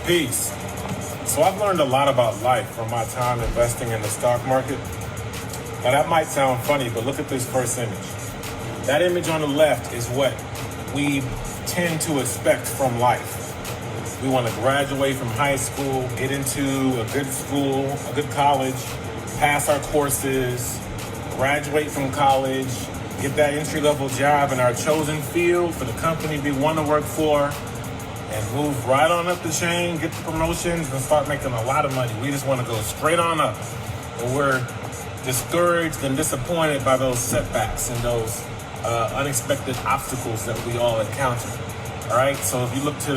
Peace. So I've learned a lot about life from my time investing in the stock market. Now that might sound funny, but look at this first image. That image on the left is what we tend to expect from life. We want to graduate from high school, get into a good school, a good college, pass our courses, graduate from college, get that entry-level job in our chosen field for the company we want to work for, and move right on up the chain, get the promotions, and start making a lot of money. We just want to go straight on up. And we're discouraged and disappointed by those setbacks and those unexpected obstacles that we all encounter. All right, so if you look to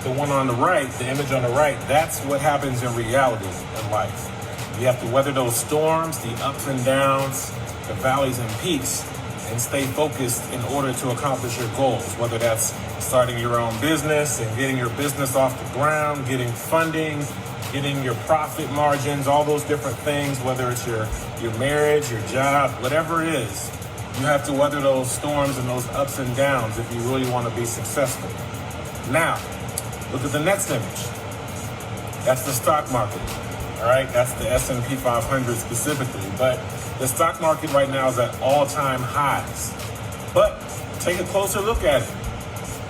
the one on the right, the image on the right, that's what happens in reality in life. You have to weather those storms, the ups and downs, the valleys and peaks, and stay focused in order to accomplish your goals, whether that's starting your own business and getting your business off the ground, getting funding, getting your profit margins, all those different things, whether it's your marriage, your job, whatever it is, you have to weather those storms and those ups and downs if you really want to be successful. Now, look at the next image. That's the stock market. All right, that's the S&P 500 specifically, but the stock market right now is at all-time highs. But take a closer look at it.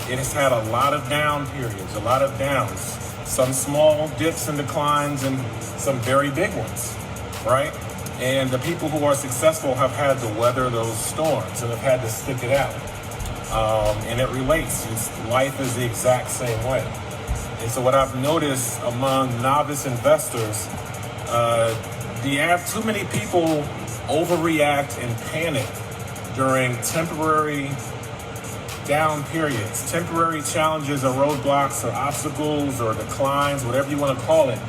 It has had a lot of down periods, a lot of downs, some small dips and declines and some very big ones, right? And the people who are successful have had to weather those storms and have had to stick it out. And it relates. Life is the exact same way. And so what I've noticed among novice investors, you have too many people overreact and panic during temporary down periods, temporary challenges or roadblocks or obstacles or declines, whatever you want to call it.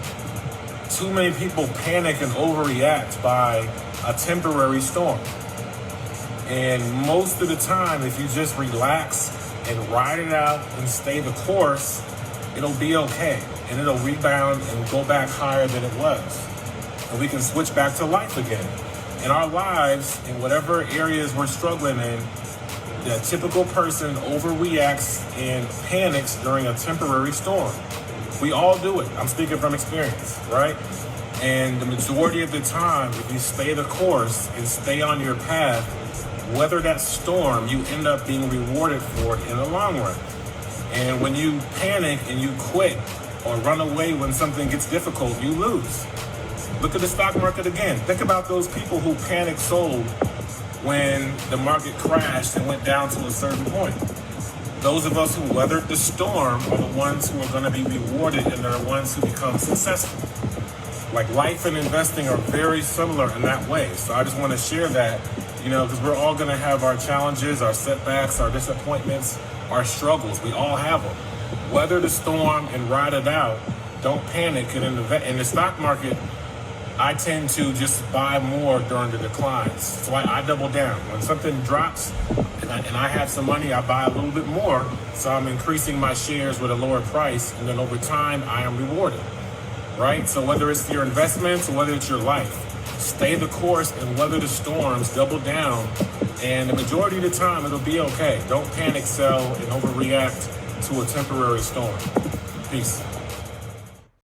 Too many people panic and overreact by a temporary storm. And most of the time, if you just relax and ride it out and stay the course, it'll be okay. And it'll rebound and go back higher than it was. And we can switch back to life again. In our lives, in whatever areas we're struggling in, the typical person overreacts and panics during a temporary storm. We all do it. I'm speaking from experience, right? And the majority of the time, if you stay the course and stay on your path, weather that storm, you end up being rewarded for it in the long run. And when you panic and you quit or run away when something gets difficult, you lose. Look at the stock market again. Think about those people who panic sold when the market crashed and went down to a certain point. Those of us who weathered the storm are the ones who are going to be rewarded and they're the ones who become successful. Like life and investing are very similar in that way. So I just want to share that, because we're all going to have our challenges, our setbacks, our disappointments, our struggles. We all have them. Weather the storm and ride it out. Don't panic. And in the stock market, I tend to just buy more during the declines. So I double down. When something drops and I have some money, I buy a little bit more. So I'm increasing my shares with a lower price. And then over time, I am rewarded, right? So whether it's your investments or whether it's your life, stay the course and weather the storms, double down. And the majority of the time, it'll be okay. Don't panic, sell, and overreact to a temporary storm. Peace.